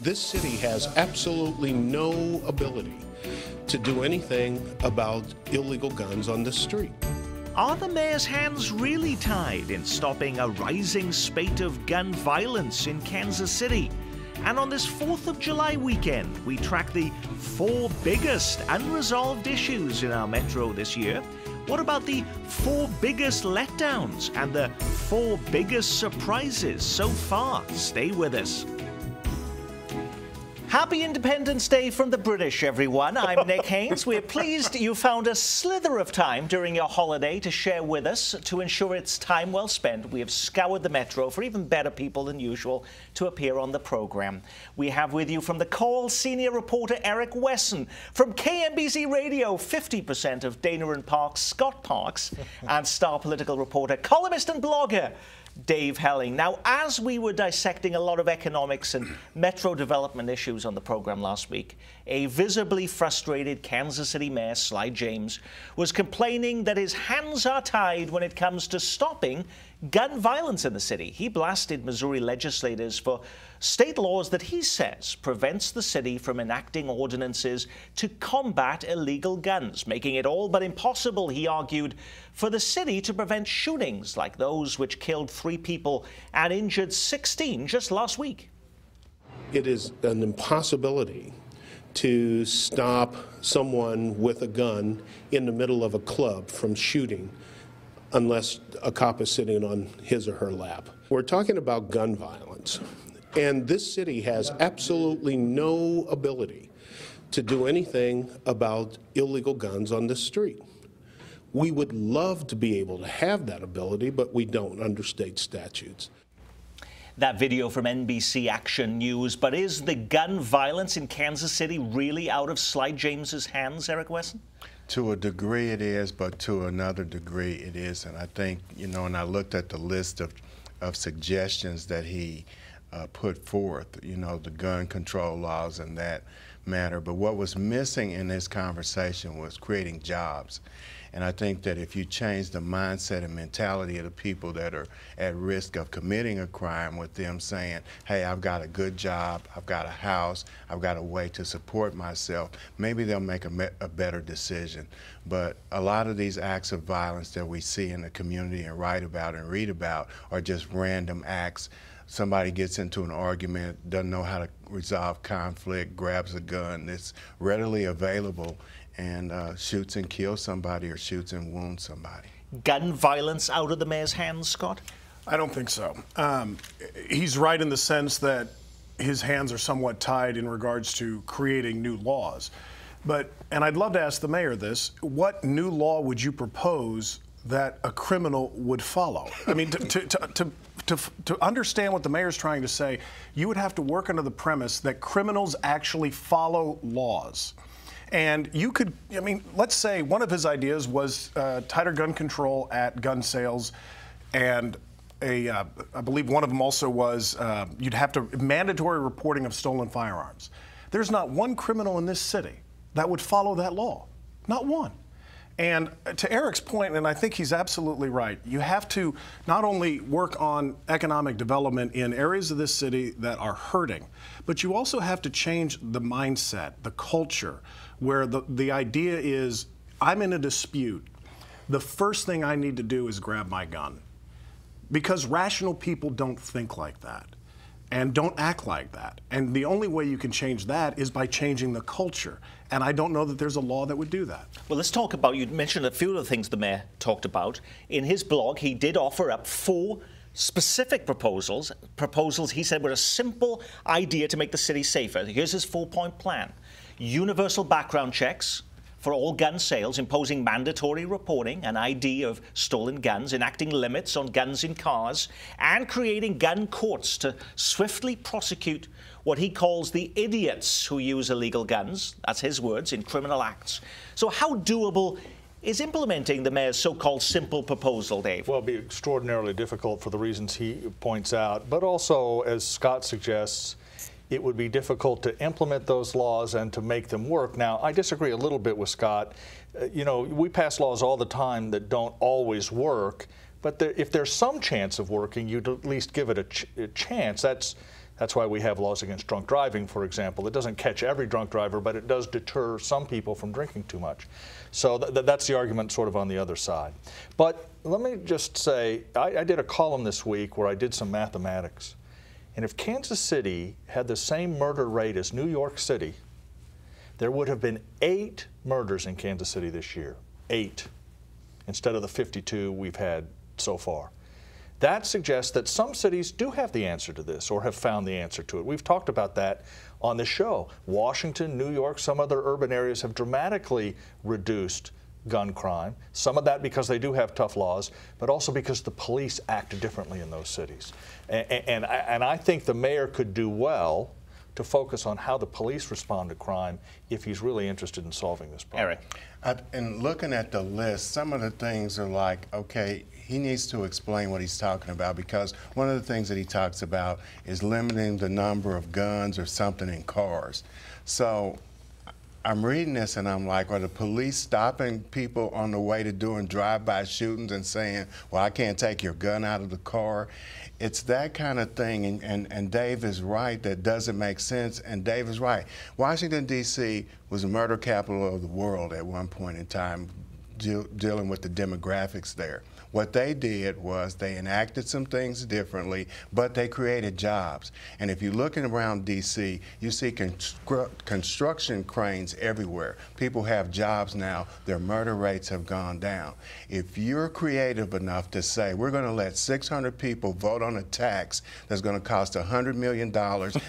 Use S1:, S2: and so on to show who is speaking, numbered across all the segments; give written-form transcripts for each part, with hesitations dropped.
S1: This city has absolutely no ability to do anything about illegal guns on the street.
S2: Are the mayor's hands really tied in stopping a rising spate of gun violence in Kansas City? And on this 4th of July weekend, we track the 4 biggest unresolved issues in our metro this year. What about the 4 biggest letdowns and the 4 biggest surprises so far? Stay with us. Happy Independence Day from the British, everyone. I'm Nick Haynes. We're pleased you found a slither of time during your holiday to share with us. To ensure it's time well spent, we have scoured the metro for even better people than usual to appear on the program. We have with you from the Call senior reporter Eric Wesson, from KMBC Radio 50% of Dana and Parks, Scott Parks, and star political reporter, columnist and blogger Dave Helling. Now, as we were dissecting a lot of economics and metro development issues on the program last week, a visibly frustrated Kansas City Mayor, Sly James, was complaining that his hands are tied when it comes to stopping gun violence in the city. He blasted Missouri legislators for state laws that he says prevents the city from enacting ordinances to combat illegal guns, making it all but impossible, he argued, for the city to prevent shootings like those which killed 3 people and injured 16 just last week.
S1: It is an impossibility to stop someone with a gun in the middle of a club from shooting unless a cop is sitting on his or her lap. We're talking about gun violence, and this city has absolutely no ability to do anything about illegal guns on the street. We would love to be able to have that ability, but we don't under state statutes.
S2: That video from NBC Action News, but is the gun violence in Kansas City really out of Sly James's hands, Eric Wesson?
S3: To a degree it is, but to another degree it isn't. I think, and I looked at the list of suggestions that he put forth, the gun control laws and that matter. But what was missing in this conversation was creating jobs. And I think that if you change the mindset and mentality of the people that are at risk of committing a crime, with them saying, hey, I've got a good job, I've got a house, I've got a way to support myself, maybe they'll make a better decision. But a lot of these acts of violence that we see in the community and write about and read about are just random acts. Somebody gets into an argument, doesn't know how to resolve conflict, grabs a gun that's readily available, and shoots and kills somebody or shoots and wounds somebody.
S2: Gun violence out of the mayor's hands, Scott?
S4: I don't think so. He's right in the sense that his hands are somewhat tied in regards to creating new laws. And I'd love to ask the mayor this, what new law would you propose that a criminal would follow? I mean, to understand what the mayor's trying to say, you would have to work under the premise that criminals actually follow laws. And you could, let's say one of his ideas was tighter gun control at gun sales, and I believe one of them also was you'd have to mandatory reporting of stolen firearms. There's not one criminal in this city that would follow that law, not one. And to Eric's point, and I think he's absolutely right, you have to not only work on economic development in areas of this city that are hurting, but you also have to change the mindset, the culture, where the idea is, I'm in a dispute. The first thing I need to do is grab my gun. Because rational people don't think like that and don't act like that. And the only way you can change that is by changing the culture. And I don't know that there's a law that would do that.
S2: Well, let's talk about, you mentioned a few of the things the mayor talked about. In his blog, he did offer up 4 specific proposals he said were a simple idea to make the city safer. Here's his 4-point plan. Universal background checks for all gun sales, imposing mandatory reporting and ID of stolen guns, enacting limits on guns in cars, and creating gun courts to swiftly prosecute what he calls the idiots who use illegal guns, that's his words, in criminal acts. So how doable is implementing the mayor's so-called simple proposal, Dave?
S5: Well, it'll be extraordinarily difficult for the reasons he points out, but also, as Scott suggests, it would be difficult to implement those laws and to make them work. Now, I disagree a little bit with Scott. We pass laws all the time that don't always work, but if there's some chance of working, you'd at least give it a chance. That's That's why we have laws against drunk driving, for example. It doesn't catch every drunk driver, but it does deter some people from drinking too much. So that's the argument sort of on the other side. But let me just say, I did a column this week where I did some mathematics. And if Kansas City had the same murder rate as New York City, there would have been 8 murders in Kansas City this year. 8, instead of the 52 we've had so far. That suggests that some cities do have the answer to this or have found the answer to it. We've talked about that on the show. Washington, New York, some other urban areas have dramatically reduced gun crime. Some of that because they do have tough laws, but also because the police act differently in those cities. And I think the mayor could do well to focus on how the police respond to crime if he's really interested in solving this problem.
S2: Eric.
S3: And looking at the list, some of the things are like, okay, he needs to explain what he's talking about, because one of the things that he talks about is limiting the number of guns or something in cars. So I'm reading this and I'm like, are the police stopping people on the way to doing drive-by shootings and saying, well, I can't take your gun out of the car? It's that kind of thing, and Dave is right, that doesn't make sense, and Dave is right. Washington, D.C. was the murder capital of the world at one point in time, dealing with the demographics there. What they did was they enacted some things differently, but they created jobs. And if you're looking around D.C., you see construction cranes everywhere. People have jobs now. Their murder rates have gone down. If you're creative enough to say, we're going to let 600 people vote on a tax that's going to cost $100 million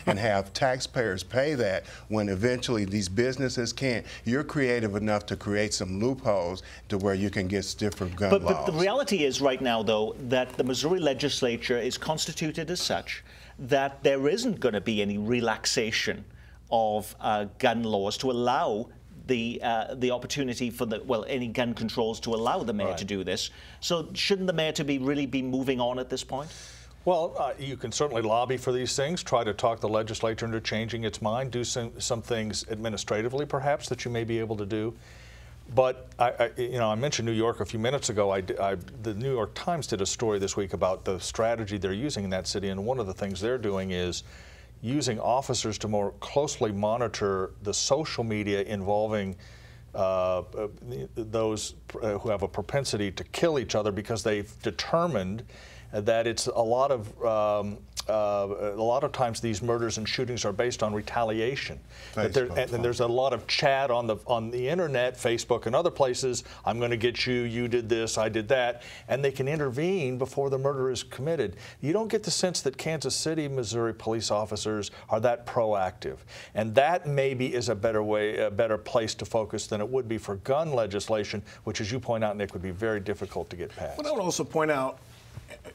S3: and have taxpayers pay that when eventually these businesses can't, you're creative enough to create some loopholes to where you can get stiffer gun laws.
S2: But the reality is right now, though, that the Missouri legislature is constituted as such that there isn't going to be any relaxation of gun laws to allow the opportunity for any gun controls to allow the mayor to do this. So shouldn't the mayor really be moving on at this point?
S5: Well, you can certainly lobby for these things, try to talk the legislature into changing its mind, do some things administratively, perhaps, that you may be able to do. But I mentioned New York a few minutes ago. The New York Times did a story this week about the strategy they're using in that city, and one of the things they're doing is using officers to more closely monitor the social media involving those who have a propensity to kill each other, because they've determined that it's a lot of times these murders and shootings are based on retaliation. And there's a lot of chat on the internet, Facebook and other places. I'm going to get you. You did this. I did that. And they can intervene before the murder is committed. You don't get the sense that Kansas City, Missouri police officers are that proactive. And that maybe is a better place to focus than it would be for gun legislation, which, as you point out, Nick, would be very difficult to get passed.
S4: But I would also point out,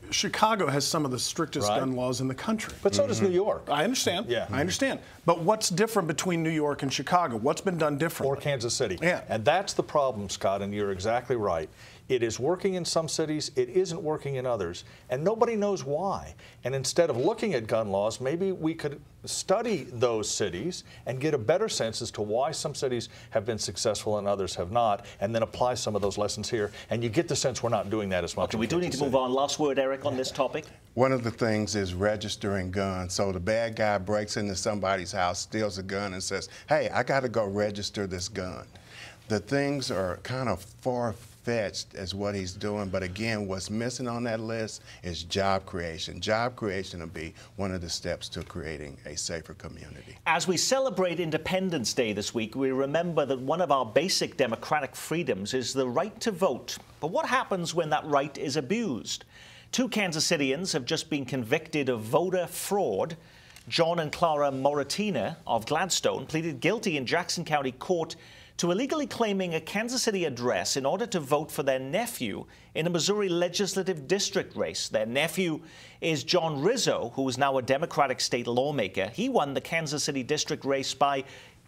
S4: Chicago has some of the strictest gun laws in the country.
S5: But so does New York.
S4: I understand. Yeah. I understand. But what's different between New York and Chicago? What's been done differently?
S5: Or Kansas City.
S4: Yeah.
S5: And that's the problem, Scott, and you're exactly right. It is working in some cities, it isn't working in others, and nobody knows why. And instead of looking at gun laws, maybe we could study those cities and get a better sense as to why some cities have been successful and others have not, and then apply some of those lessons here. And you get the sense we're not doing that as much.
S2: Okay, we do need to move on. Last word, Eric, on this topic.
S3: One of the things is registering guns. So the bad guy breaks into somebody's house, steals a gun, and says, hey, I got to go register this gun. The things are kind of far-fetched as what he's doing, but again, what's missing on that list is job creation. Job creation will be one of the steps to creating a safer community.
S2: As we celebrate Independence Day this week, we remember that one of our basic democratic freedoms is the right to vote. But what happens when that right is abused? 2 Kansas Cityans have just been convicted of voter fraud. John and Clara Moratina of Gladstone pleaded guilty in Jackson County Court to illegally claiming a Kansas City address in order to vote for their nephew in a Missouri legislative district race. Their nephew is John Rizzo, who is now a Democratic state lawmaker. He won the Kansas City district race by,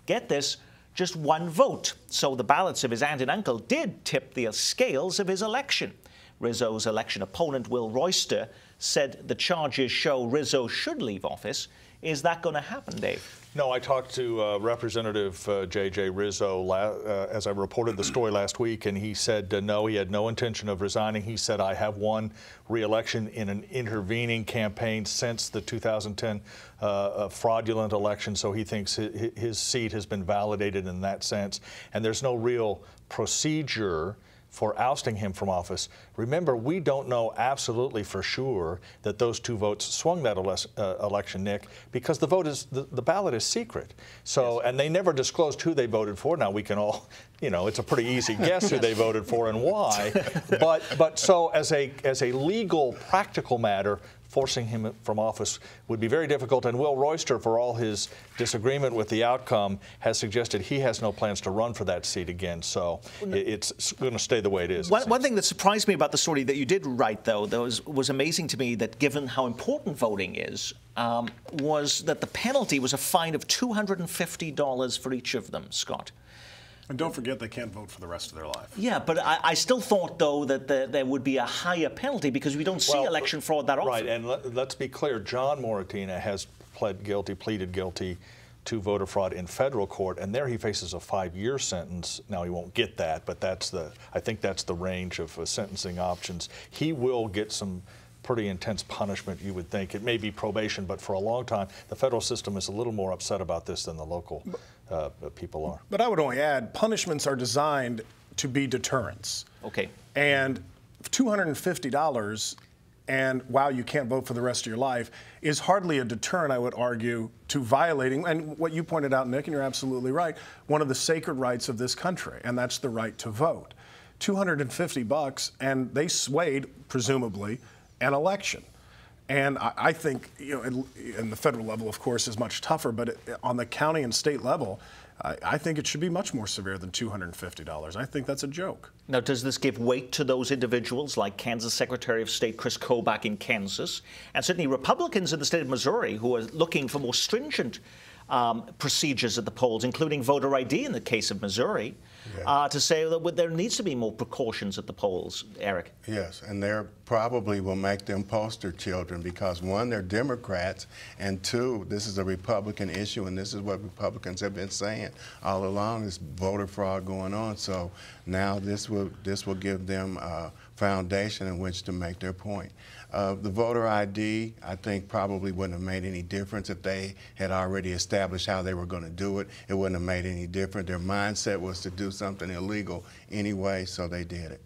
S2: get this, just 1 vote. So the ballots of his aunt and uncle did tip the scales of his election. Rizzo's election opponent, Will Royster, said the charges show Rizzo should leave office. Is that going to happen, Dave?
S5: No, I talked to Representative J.J. Rizzo as I reported the story last week, and he said no, he had no intention of resigning. He said, I have won re-election in an intervening campaign since the 2010 fraudulent election, so he thinks his seat has been validated in that sense, and there's no real procedure for ousting him from office. Remember, we don't know absolutely for sure that those two votes swung that election, Nick, because the vote is the ballot is secret. So, and they never disclosed who they voted for. Now we can all, you know, it's a pretty easy guess who they voted for and why. But so as a legal, practical matter, forcing him from office would be very difficult. And Will Royster, for all his disagreement with the outcome, has suggested he has no plans to run for that seat again. So it's going to stay the way it is.
S2: One thing that surprised me about the story that you did write, though, that was amazing to me, that given how important voting is, was that the penalty was a fine of $250 for each of them, Scott.
S4: And don't forget, they can't vote for the rest of their life.
S2: Yeah, but I still thought, though, that there would be a higher penalty because we don't see election fraud that often.
S5: Right, and let's be clear, John Moratina has pleaded guilty to voter fraud in federal court, and there he faces a 5-year sentence. Now, he won't get that, but I think that's the range of sentencing options. He will get some pretty intense punishment, you would think. It may be probation, but for a long time, the federal system is a little more upset about this than the local people are.
S4: But I would only add, punishments are designed to be deterrents.
S2: Okay.
S4: And $250, and wow, you can't vote for the rest of your life, is hardly a deterrent, I would argue, to violating, and what you pointed out, Nick, and you're absolutely right, one of the sacred rights of this country, and that's the right to vote. $250, and they swayed, presumably, an election. And I think, you know, and the federal level, of course, is much tougher, but on the county and state level, I think it should be much more severe than $250. I think that's a joke.
S2: Now, does this give weight to those individuals like Kansas Secretary of State Chris Kobach in Kansas, and certainly Republicans in the state of Missouri who are looking for more stringent procedures at the polls, including voter ID in the case of Missouri, to say that there needs to be more precautions at the polls, Eric?
S3: Yes, and they probably will make them poster children because, one, they're Democrats, and two, this is a Republican issue, and this is what Republicans have been saying all along, is voter fraud going on. So now this will give them a foundation in which to make their point. The voter ID, I think, probably wouldn't have made any difference if they had already established how they were going to do it. It wouldn't have made any difference. Their mindset was to do something illegal anyway, so they did it.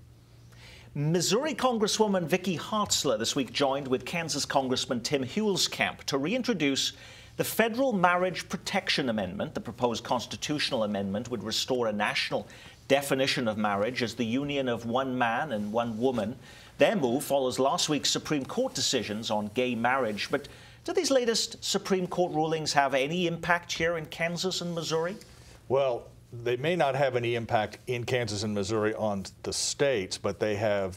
S2: Missouri Congresswoman Vicky Hartzler this week joined with Kansas Congressman Tim Huelskamp to reintroduce the Federal Marriage Protection Amendment. The proposed constitutional amendment would restore a national definition of marriage as the union of one man and one woman. Their move follows last week's Supreme Court decisions on gay marriage. But do these latest Supreme Court rulings have any impact here in Kansas and Missouri?
S5: Well, they may not have any impact in Kansas and Missouri on the states, but the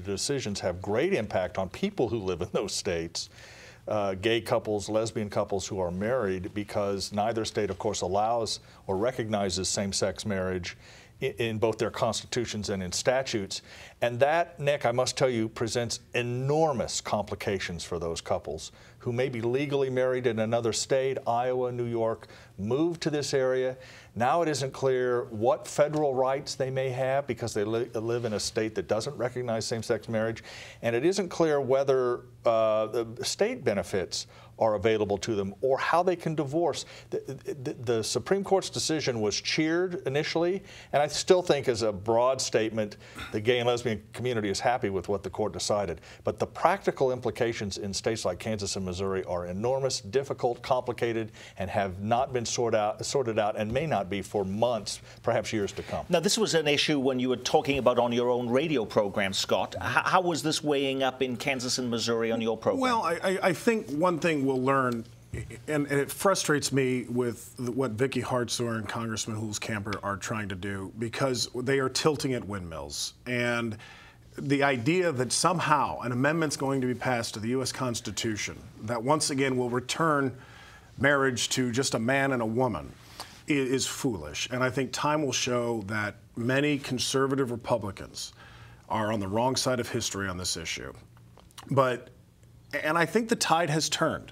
S5: decisions have great impact on people who live in those states. Gay couples, lesbian couples who are married, because neither state, of course, allows or recognizes same-sex marriage in both their constitutions and in statutes. And that, Nick, I must tell you, presents enormous complications for those couples who may be legally married in another state, Iowa, New York, moved to this area. Now it isn't clear what federal rights they may have because they live in a state that doesn't recognize same-sex marriage. And it isn't clear whether the state benefits are available to them or how they can divorce. The Supreme Court's decision was cheered initially, and I still think as a broad statement, the gay and lesbian community is happy with what the court decided. But the practical implications in states like Kansas and Missouri are enormous, difficult, complicated, and have not been sorted out and may not be for months, perhaps years to come.
S2: Now, this was an issue when you were talking about on your own radio program, Scott. How was this weighing up in Kansas and Missouri on your program?
S4: Well, I think one thing we'll learn, and it frustrates me with what Vicky Hartzler and Congressman Huelskamp are trying to do, because they are tilting at windmills. And the idea that somehow an amendment's going to be passed to the U.S. Constitution that once again will return marriage to just a man and a woman is foolish. And I think time will show that many conservative Republicans are on the wrong side of history on this issue. And I think the tide has turned.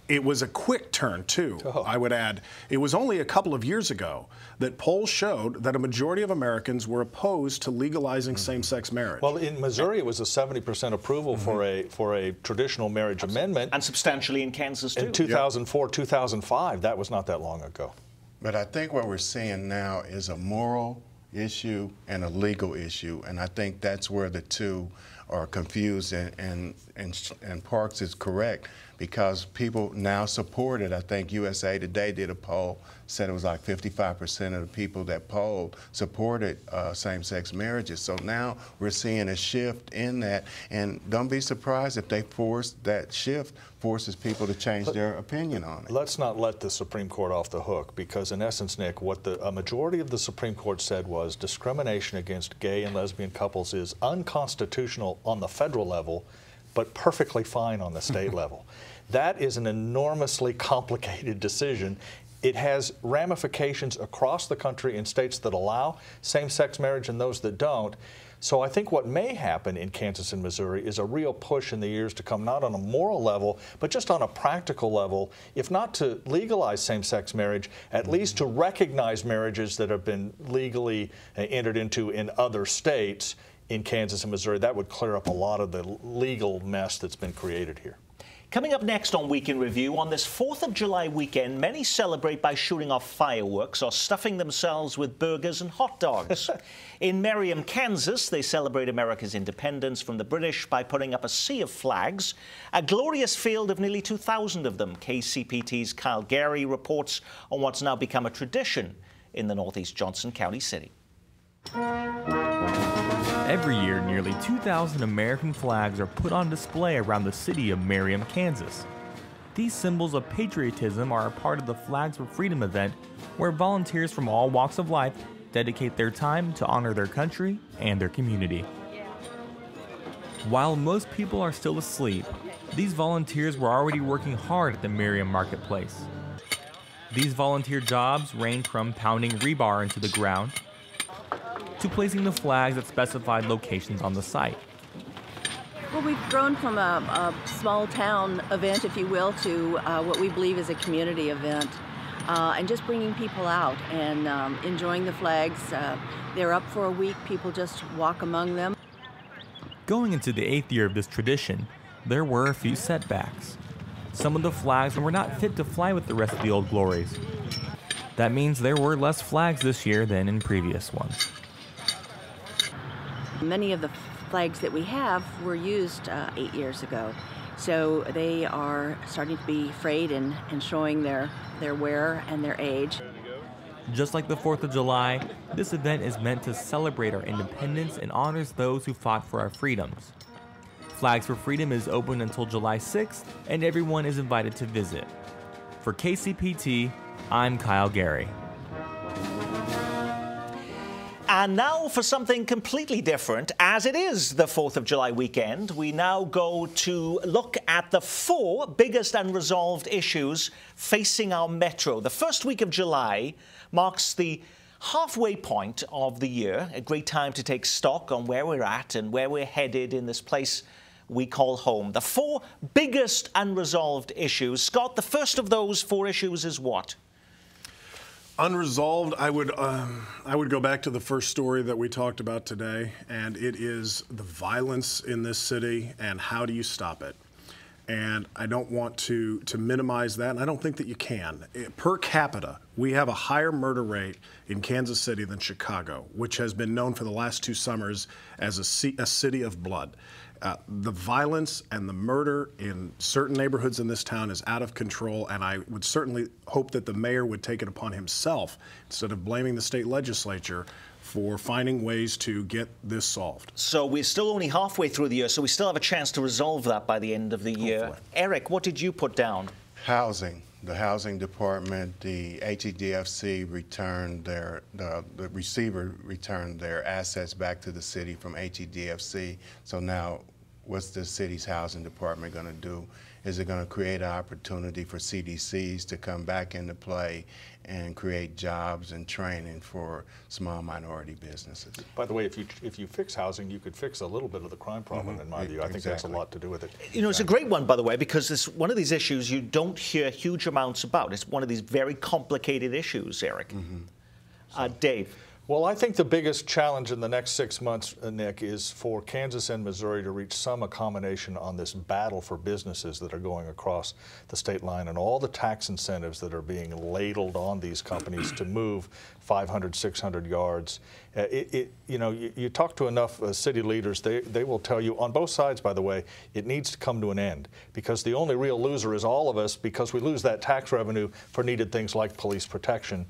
S4: it was a quick turn, too,
S5: Oh.
S4: I would add. It was only a couple of years ago that polls showed that a majority of Americans were opposed to legalizing same-sex marriage.
S5: Well, in Missouri, it was a 70% approval for a traditional marriage amendment.
S2: And substantially in Kansas, too.
S5: In 2004, 2005, that was not that long ago.
S3: But I think what we're seeing now is a moral issue and a legal issue, and I think that's where the two are confused, and Parks is correct, because people now support it. I think USA Today did a poll, said it was like 55% of the people that polled supported same-sex marriages. So now we're seeing a shift in that, and don't be surprised if they forces people to change their opinion on it.
S5: Let's not let the Supreme Court off the hook, because in essence, Nick, what a majority of the Supreme Court said was discrimination against gay and lesbian couples is unconstitutional on the federal level, but perfectly fine on the state level. That is an enormously complicated decision. It has ramifications across the country in states that allow same-sex marriage and those that don't. So I think what may happen in Kansas and Missouri is a real push in the years to come, not on a moral level, but just on a practical level, if not to legalize same-sex marriage, at least to recognize marriages that have been legally entered into in other states in Kansas and Missouri. That would clear up a lot of the legal mess that's been created here.
S2: Coming up next on Week in Review, on this 4th of July weekend, many celebrate by shooting off fireworks or stuffing themselves with burgers and hot dogs. In Merriam, Kansas, they celebrate America's independence from the British by putting up a sea of flags, a glorious field of nearly 2,000 of them. KCPT's Kyle Gary reports on what's now become a tradition in the northeast Johnson County city.
S6: Every year, nearly 2,000 American flags are put on display around the city of Merriam, Kansas. These symbols of patriotism are a part of the Flags for Freedom event, where volunteers from all walks of life dedicate their time to honor their country and their community. While most people are still asleep, these volunteers were already working hard at the Merriam Marketplace. These volunteer jobs range from pounding rebar into the ground to placing the flags at specified locations on the site.
S7: Well, we've grown from a small town event, if you will, to what we believe is a community event. And just bringing people out and enjoying the flags. They're up for a week. People just walk among them.
S6: Going into the 8th year of this tradition, there were a few setbacks. Some of the flags were not fit to fly with the rest of the Old Glories. That means there were less flags this year than in previous ones.
S7: Many of the flags that we have were used 8 years ago. So they are starting to be frayed and showing their wear and their age.
S6: Just like the 4th of July, this event is meant to celebrate our independence and honors those who fought for our freedoms. Flags for Freedom is open until July 6th, and everyone is invited to visit. For KCPT, I'm Kyle Gary.
S2: And now for something completely different. As it is the 4th of July weekend, we now go to look at the 4 biggest unresolved issues facing our metro. The first week of July marks the halfway point of the year, a great time to take stock on where we're at and where we're headed in this place we call home. The 4 biggest unresolved issues. Scott, the first of those 4 issues is what?
S4: Unresolved, I would go back to the first story that we talked about today, and it is the violence in this city and how do you stop it. And I don't want to minimize that, and I don't think that you can. Per capita, we have a higher murder rate in Kansas City than Chicago, which has been known for the last 2 summers as a city of blood. The violence and the murder in certain neighborhoods in this town is out of control, and I would certainly hope that the mayor would take it upon himself, instead of blaming the state legislature, for finding ways to get this solved.
S2: So we're still only halfway through the year, so we still have a chance to resolve that by the end of the year.
S4: Hopefully.
S2: Eric, what did you put down?
S3: Housing. The housing department, the HEDFC returned the receiver returned their assets back to the city from HEDFC. So now what's the city's housing department going to do? Is it going to create an opportunity for CDCs to come back into play and create jobs and training for small minority businesses?
S5: By the way, if you fix housing, you could fix a little bit of the crime problem, in my view. I think that's a lot to do with it.
S2: You know, it's a great one, by the way, because it's one of these issues you don't hear huge amounts about. It's one of these very complicated issues, Eric. Dave.
S5: Well, I think the biggest challenge in the next 6 months, Nick, is for Kansas and Missouri to reach some accommodation on this battle for businesses that are going across the state line and all the tax incentives that are being ladled on these companies to move 500, 600 yards. You know, you talk to enough city leaders, they will tell you, on both sides, by the way, it needs to come to an end, because the only real loser is all of us, because we lose that tax revenue for needed things like police protection.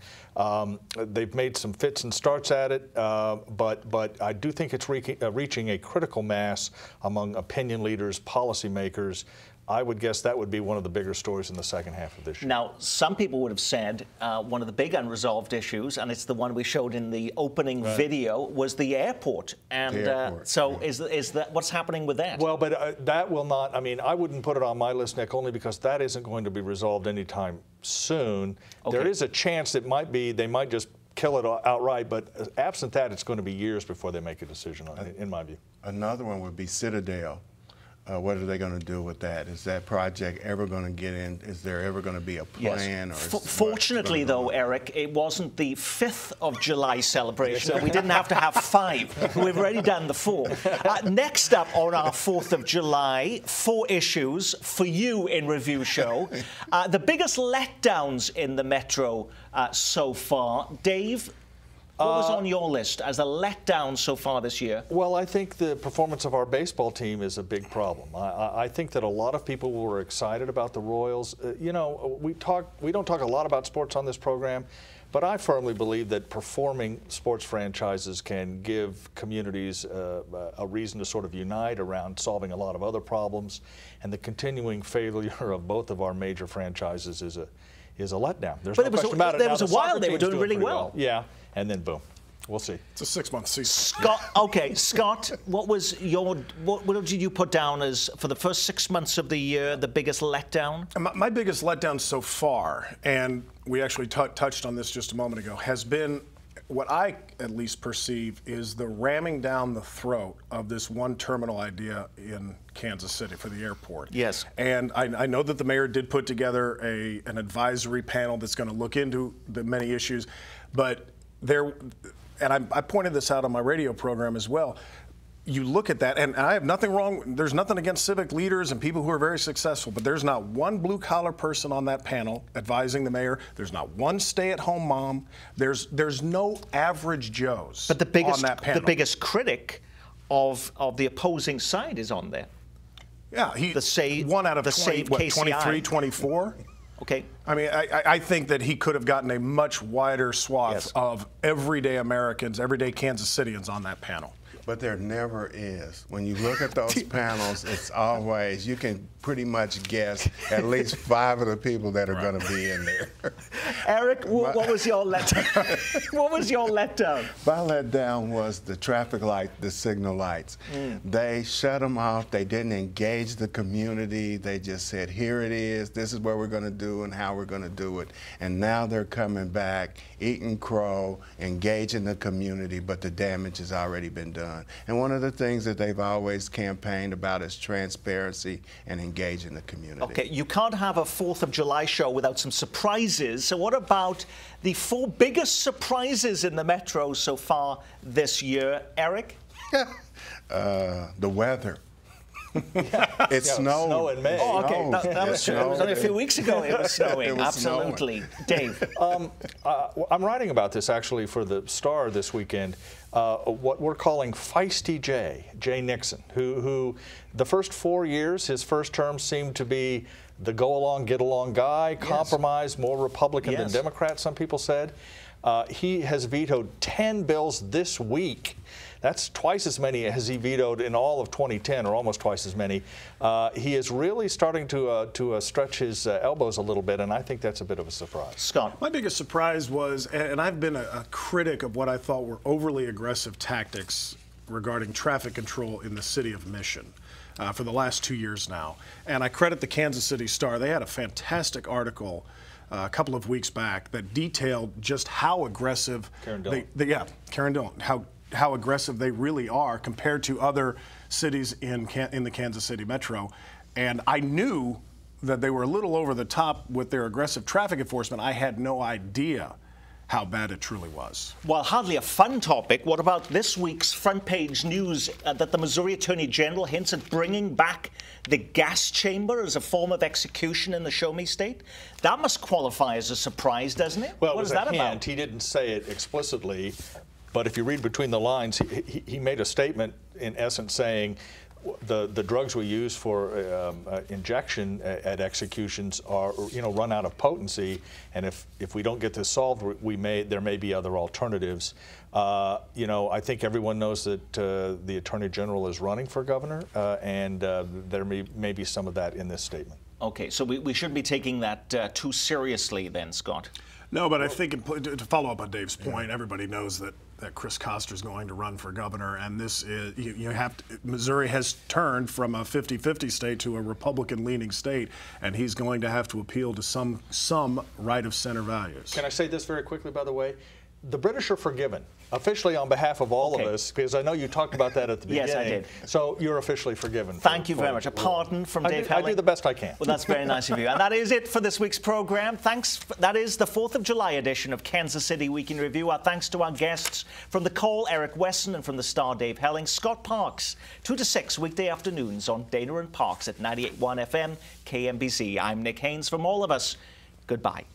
S5: They've made some fits and starts at it, but I do think it's reaching a critical mass among opinion leaders, policymakers. I would guess that would be one of the bigger stories in the second half of this year.
S2: Now, some people would have said one of the big unresolved issues, and it's the one we showed in the opening video, was the airport. And so is that what's happening with that?
S5: Well, but that will not, I mean, I wouldn't put it on my list, Nick, only because that isn't going to be resolved anytime soon.
S2: Okay.
S5: There is a chance they might just kill it outright, but absent that, it's going to be years before they make a decision on it, in my view.
S3: Another one would be Citadel. What are they going to do with that? Is that project ever going to get in? Is there ever going to be a plan?
S2: Yes.
S3: Or
S2: Fortunately, though, Eric, it wasn't the 5th of July celebration. We didn't have to have 5. We've already done the 4. Next up on our 4th of July, 4 issues for you in Review Show. The biggest letdowns in the Metro so far. Dave, what was on your list as a letdown so far this year?
S5: Well, I think the performance of our baseball team is a big problem. I think that a lot of people were excited about the Royals. You know, we don't talk a lot about sports on this program, but I firmly believe that performing sports franchises can give communities a reason to sort of unite around solving a lot of other problems. And the continuing failure of both of our major franchises is a letdown. There's no question about it.
S2: There was a while they were doing really well.
S5: Yeah, and then boom. We'll see.
S4: It's a 6-month season.
S2: Scott, what did you put down as, for the first 6 months of the year, the biggest letdown?
S4: My biggest letdown so far, and we actually touched on this just a moment ago, has been what I at least perceive is the ramming down the throat of this one terminal idea in Kansas City for the airport.
S2: Yes.
S4: And I know that the mayor did put together an advisory panel that's going to look into the many issues, but and I pointed this out on my radio program as well. You look at that, and I have nothing wrong, there's nothing against civic leaders and people who are very successful, but there's not one blue-collar person on that panel advising the mayor. There's not one stay-at-home mom. There's no average Joes on that panel.
S2: The biggest critic of the opposing side is on there.
S4: Yeah, one out of 20, what, 23, 24?
S2: Okay.
S4: I mean, I think that he could have gotten a much wider swath of everyday Americans, everyday Kansas Cityans on that panel.
S3: But there never is. When you look at those panels, it's always, you can pretty much guess at least 5 of the people that are going to be in there.
S2: Eric, what was your letdown? What was your letdown?
S3: My letdown was the traffic light, the signal lights. They shut them off. They didn't engage the community. They just said, here it is. This is what we're going to do and how we're going to do it. And now they're coming back, eating crow, engaging the community, but the damage has already been done. And one of the things that they've always campaigned about is transparency and engaging the community.
S2: Okay, you can't have a 4th of July show without some surprises. So what about the 4 biggest surprises in the Metro so far this year? Eric?
S3: The weather. It snowed.
S5: Snow in May.
S2: Oh, okay. That was true. It was only a few weeks ago it was snowing.
S3: It was
S2: Absolutely. Dave?
S5: I'm writing about this actually for the Star this weekend. What we're calling Feisty Jay Nixon, who the first 4 years, his first term seemed to be the go-along, get-along guy, compromise, more Republican than Democrat, some people said. He has vetoed 10 bills this week. That's twice as many as he vetoed in all of 2010, or almost twice as many. He is really starting to stretch his elbows a little bit, and I think that's a bit of a surprise.
S2: Scott?
S4: My biggest surprise was, and I've been a critic of what I thought were overly aggressive tactics regarding traffic control in the city of Mission. for the last 2 years now. And I credit the Kansas City Star. They had a fantastic article a couple of weeks back that detailed just how aggressive
S5: Karen Dillon.
S4: Karen Dillon, how aggressive they really are compared to other cities in the Kansas City metro. And I knew that they were a little over the top with their aggressive traffic enforcement. I had no idea how bad it truly was.
S2: Well, hardly a fun topic. What about this week's front page news that the Missouri Attorney General hints at bringing back the gas chamber as a form of execution in the Show Me State? That must qualify as a surprise, doesn't it?
S5: Well,
S2: what is that about?
S5: He didn't say it explicitly, but if you read between the lines, he made a statement in essence saying the drugs we use for injection at executions are, run out of potency, and if we don't get this solved, there may be other alternatives. I think everyone knows that the Attorney General is running for governor, and there may be some of that in this statement.
S2: Okay, so we shouldn't be taking that too seriously then, Scott.
S4: No, but I think to follow up on Dave's point, everybody knows that Chris Koster is going to run for governor, and this is Missouri has turned from a 50-50 state to a Republican-leaning state, and he's going to have to appeal to some right-of-center values.
S5: Can I say this very quickly, by the way? The British are forgiven, officially on behalf of all of us, because I know you talked about that at the beginning.
S2: Yes, I did.
S5: So you're officially forgiven.
S2: Thank you very much. A pardon from Dave Helling.
S5: I do the best I can.
S2: Well, that's very nice of you. And that is it for this week's program. Thanks. That is the 4th of July edition of Kansas City Week in Review. Our thanks to our guests from The Call, Eric Wesson, and from The Star, Dave Helling. Scott Parks, 2 to 6 weekday afternoons on Dana and Parks at 98.1 FM, KMBZ. I'm Nick Haynes. From all of us, goodbye.